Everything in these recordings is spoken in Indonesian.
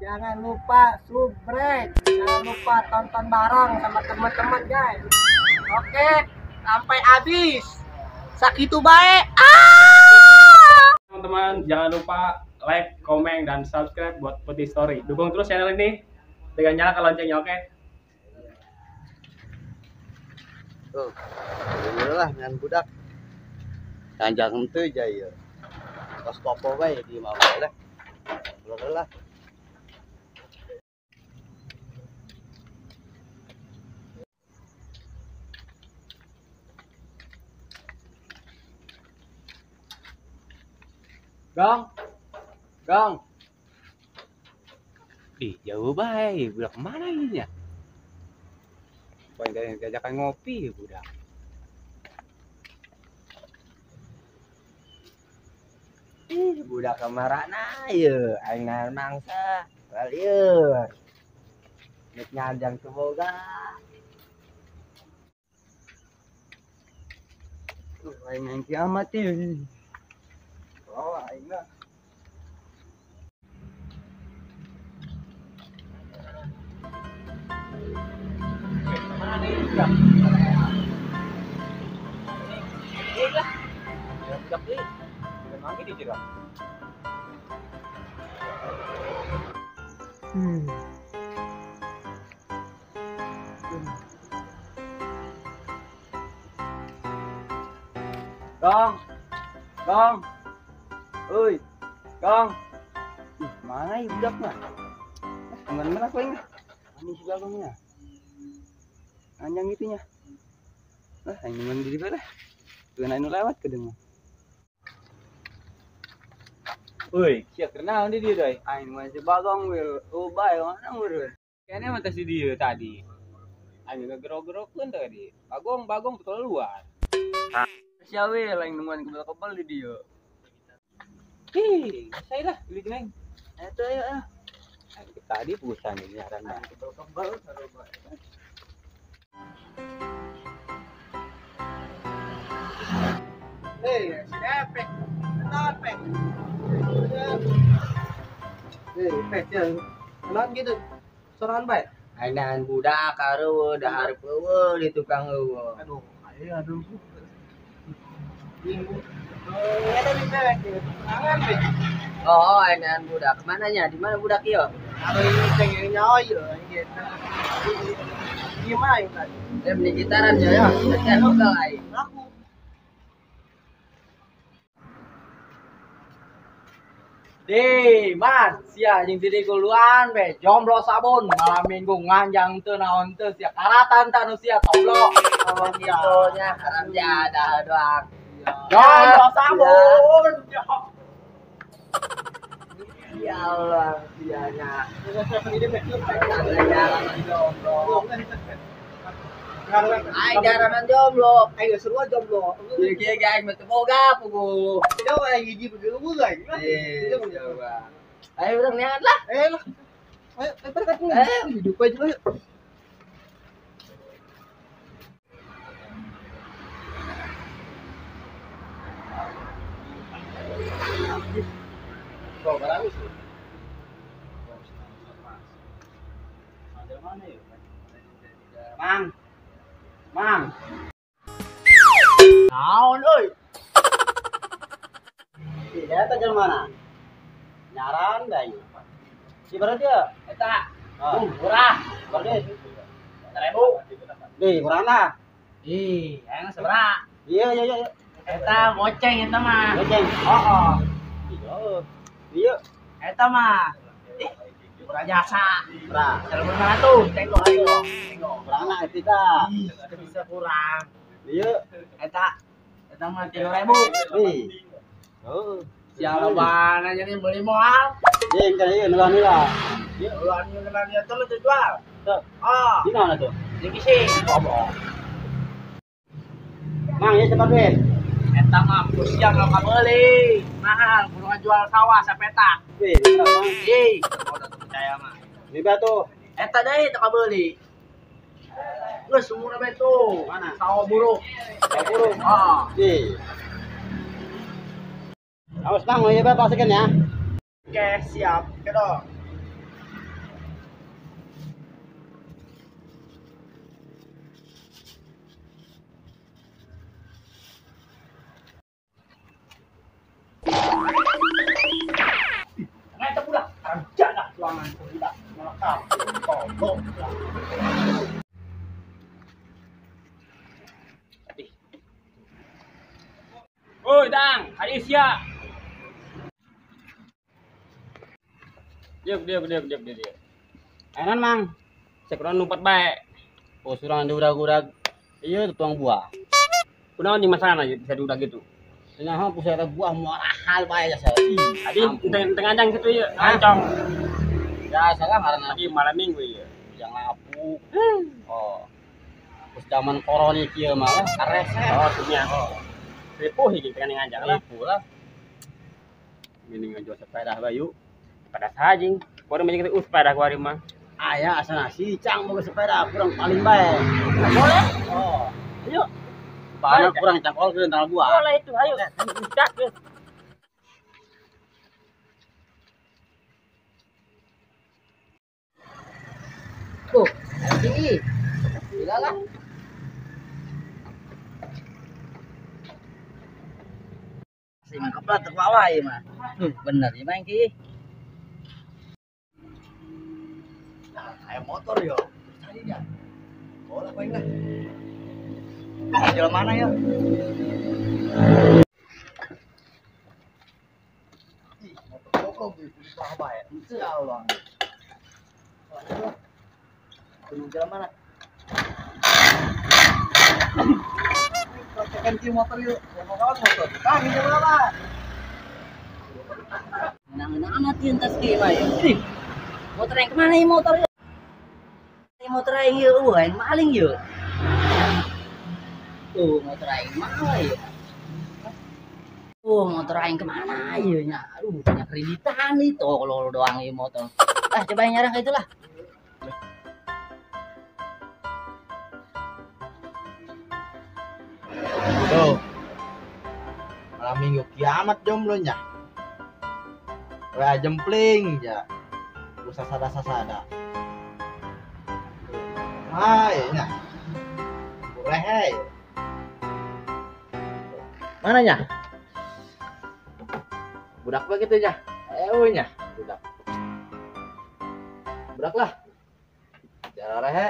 Jangan lupa subscribe, jangan lupa tonton bareng sama teman-teman guys. Oke, sampai habis. Sakitu baik. Teman-teman, jangan lupa like, komen, dan subscribe buat Putih Story. Dukung terus channel ini dengan nyalakan loncengnya, oke? Tuh, lah dengan budak. Kanjang itu aja ya. Pas kopo bae di mau boleh. Boleh lah. Gong. Jauh baik. Budak kemana ini ya? Pengen diajakan ngopi budak. Budak kemarana ya, aing mangsa. Balieur. Nek nyadang teu boga. Aing kiamat ieu. Oh, aing mah. Gong. Oi, Gong. Mana ya budak mah? Teman-teman aku ini. Ini si Gongnya. Anjang gitunya. Ini mana di mana? Tuh anu lewat ke demo. Woi, siap kenal di dia doi. Aing mah si Bagong wil. Oh, bae mana urun. Kayaknya mah si dia tadi. Aing gegerok-gerokeun tadi. Bagong keluar. Siapa yang nemuan kebal-kebal di dia? Saya lah beli neng. Itu ayo. Tadi pusing ini nyaran mah. Kebal-kebal sarua. Efek. Kenal efek. Efek ya. Kenal gitu. Sorangan baik. Ainan budak kareueuh dahar peueuh di tukang eueuh. Aduh. Ada di bawah gitu. Tangan be. Oh, ainan budak. Kemananya? Di mana budak ieu? Kalau ini pengen nyawa ya gitu. Gimana tadi? Beli gitaran ya. Kan lokal ai. Aku. Man, sia jeung teu diguluan be, jomblo sabun, malam minggu nganjang teu naon teu sia karatan tanu sia toblo. Oh gitu nya, haram jadah doang. Jomblo sabun. Ya Allah, sianya. Jomblo. Ai jaranan jomblo, Ayo seru jomblo. kieu ge aing mah teu boga pugu. Coba lagi di begini lagi. Coba. Ayo urang niat lah. Lah. Ayo, berkat nih. Hidup aja yuk. Kok barang sih? Mang. Naon euy? Tidak eta jeung mana? Nyaran bae. Si berarti ya? Eta. Murah. Berarti 1.000. Murah. Ayeuna sabaraha? Iya. Eta goceng eta mah. Goceng. Oh. Iya. Eta mah. Murah jasa. Murah. 1.500. Tengok ayo. Kurang eta kita. Bisa kurang. Iya. Eta mah 3.000. Oh. Siapa bana jadi beli moal? Jeung teh ieu nila. Ieu ulan nila teh lu jual. Tuh. Oh. Di mana tuh? Di kisi. Mang ieu sebar duit. Eta mah pusiang lo kabeuli. Mahal, kudu ngajual sawah sapetak. Udah percaya mah. Ini batu. Eta deui teu kabeuli. Geus umurna bae tuh. Mana? Sawah buruk. Ah. Awas Bang, mau ya paskeun ya. Oke, siap. Kedok. ruangan tidak melengkapi. Tolong. Oi, Dang, Aisyah. Dia. Enan mang. Sekurang numpat baik. Oh surang diudag-udag. Iya tuang buah. Kunaon jeung masalah bisa diudah gitu. Nyaho pusat buah mahal bae ya saya. Tadi tengah jang gitu ya, ancong. Ya saya karena Lagi malam minggu ya. yang ngapu. Oh. Terus zaman koroni kieu mah karese. Oh, dunia. Ripuh iki tengah ngajak lah. Ibu lah. Mending ngajual sepeda bayu. Pada sajing. Kuari mah gitu sepeda kuari mah. Aya asana si Cang mau sepeda kurang paling baik. Boleh? Oh. Ayo. Bahannya kurang cangkol ke tanggal buah. Boleh itu, ayo. Dak. Tuh, tinggi. Gila lah. Si mangkep lah terbawa ya mah. Bener ya Mang Ki. Nah, kayak motor yo. Tadi dia. Boleh paling lah. Jalan mana ya? Ih, motor pokok gitu apa ya? Insyaallah. Jalan mana? Ganti motor yuk. Mau kawan motor. Kami jalan apa? Menang-menang amat yun tas kima yun. Motor yang kemana yun motor yun? Motor yang yun. Yang maling yun. Tuh motor yang mana yun? Tuh motor yang kemana yun? Aduh banyak kreditan itu kalau doang yun motor. Coba yang nyarang itulah. Tuh. Malam minggu kiamat jomblonya. Wah jempling ya. Usah sada. Hai, nya. Boleh. Mananya? Budak begitu nya. Nya, budak. Budak lah. Cara rehe.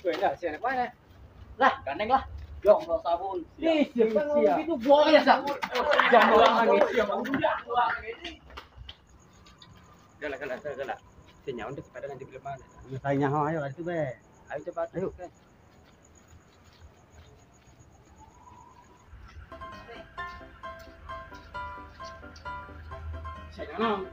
Weh, dah, siapa mana? Lah, gandeng lah. Jong bawa sabun. Ih, siapa Siap. itu boleh ya, sabun. Jangan doang lagi, siapa Gala. Sinyal untuk sepeda nanti ke mana? Misalnya ayo itu be. Ayo cepat. Ayo. Sinyal.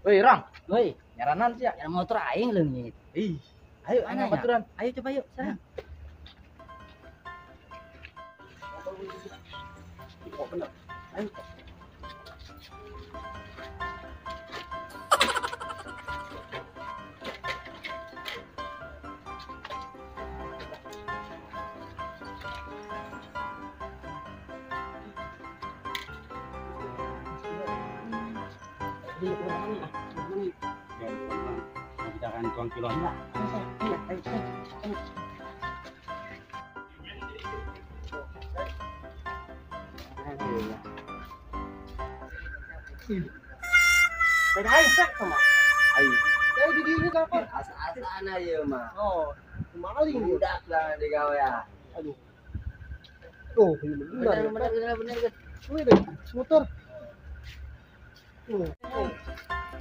Woi, Rang. Woi, Nyaranan sih ya. yang motor aing leungit. Ih, ayo Mana ayo baturan. Ayo coba yuk, sana. Oh, benar. Ayo. Kita akan tuang kilonya. Beda aing sek sama. Ayo. Jadi di dieu kan. Asa-asaan aja mah. Oh, maling dia. Budak lah di gawe ya. Aduh. Tuh, bener. Bener. Wih deh, motor. Tuh.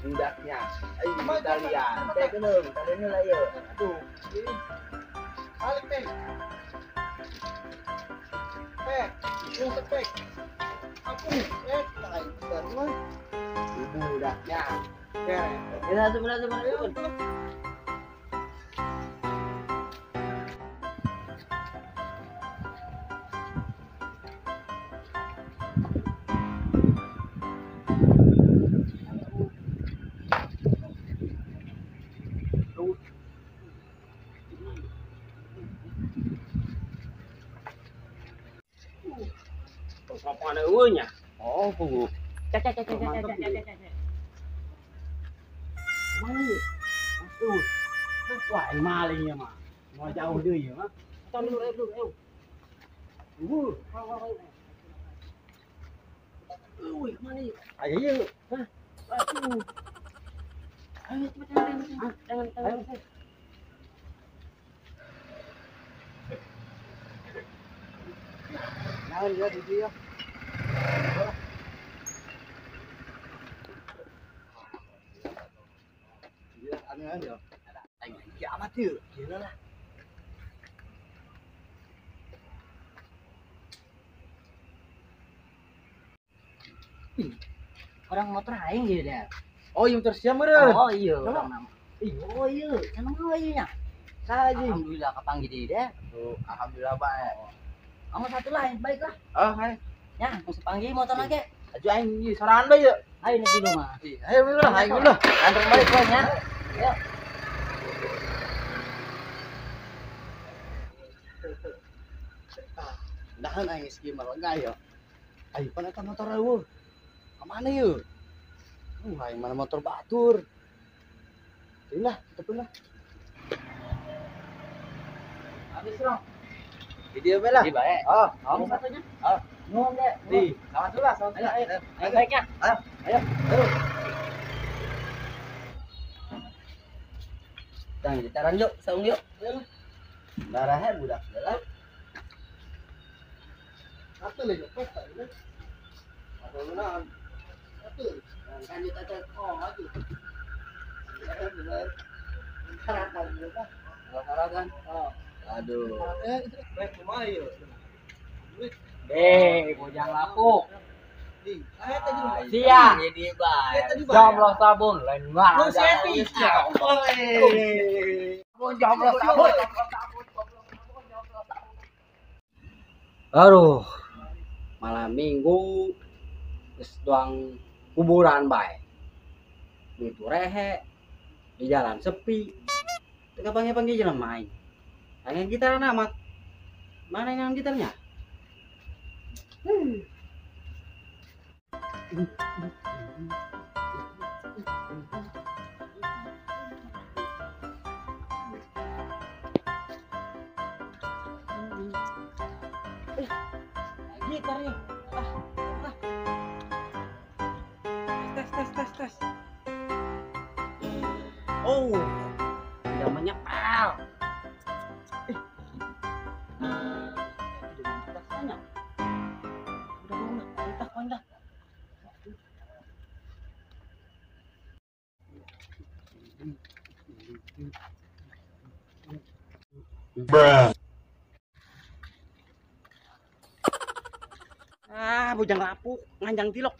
budaknya. Ayo kalian. Teh kenung, kalian lah ya. Aduh. Balik, Pek. Pek, yung sa Pek. Aku, lain. Baru, Budaknya. Oke. Ya, sebenarnya. Apa ada eueunya? Oh, bu. Cek. Mana ya? Aduh. Wah, ini malingnya mah. Mau jauh deh ya, mah. Tadi dulu, ayo. Wih, mana ya? Ayo yuk. Hah? Aduh. Ayo cepat. Jangan. Jangan dia di dia. Dia aneh ya. Anh kiamat tuh. Gila lah. Orang motor aing gitu deh. Oh, yang tersiam meureun. Oh iya, Kenapa? orang nama. Oh iya, seneng apa iya? Saji. Alhamdulillah kapanggil deh. Tuh, alhamdulillah baik. Kamu satu lain, baiklah. Oh, hai. Ya, mesti panggil motor lagi. Aju aing ieu sorangan bae yeuh. Ayo nih di rumah. Ayo dulu, ayo dulu. Antar balik ya. Ayo. Dahan aing geus malenga ya. Ayo pan eta motor eueuh. Ka mana yeuh? Aing mana motor batur. Inilah, tetep lah. Habis dong. Di dia bae lah. Di bae. Oh, Kamu satunya? Oh. Nuhun deh. Di, lawan dulu lah, Ayo, ayo. Ayo, Baiknya. ayo. Tang gitaran yuk, saung yuk. Darahnya budak lah. Satu lagi, Pek. Atau naon? Satu. Lanjut aja. Oh, maju. Salah-salah. Oh. Aduh. Pek, kumaha ieu? Bojang lapuk. Di, aya teh jeung Siang jadi bae. Eta di bae. Jomblo sabun lain mah. Lu sepi. Jomblo sabun. Aduh. Malam minggu geus doang kuburan bae. Itu rehe di jalan sepi. Teu panggil jalan main. Aing gitar amat. Mana yang gitarnya? Gitarnya. Tes. Oh, udah menyepel. Bujang lapuk, nganjang tilok.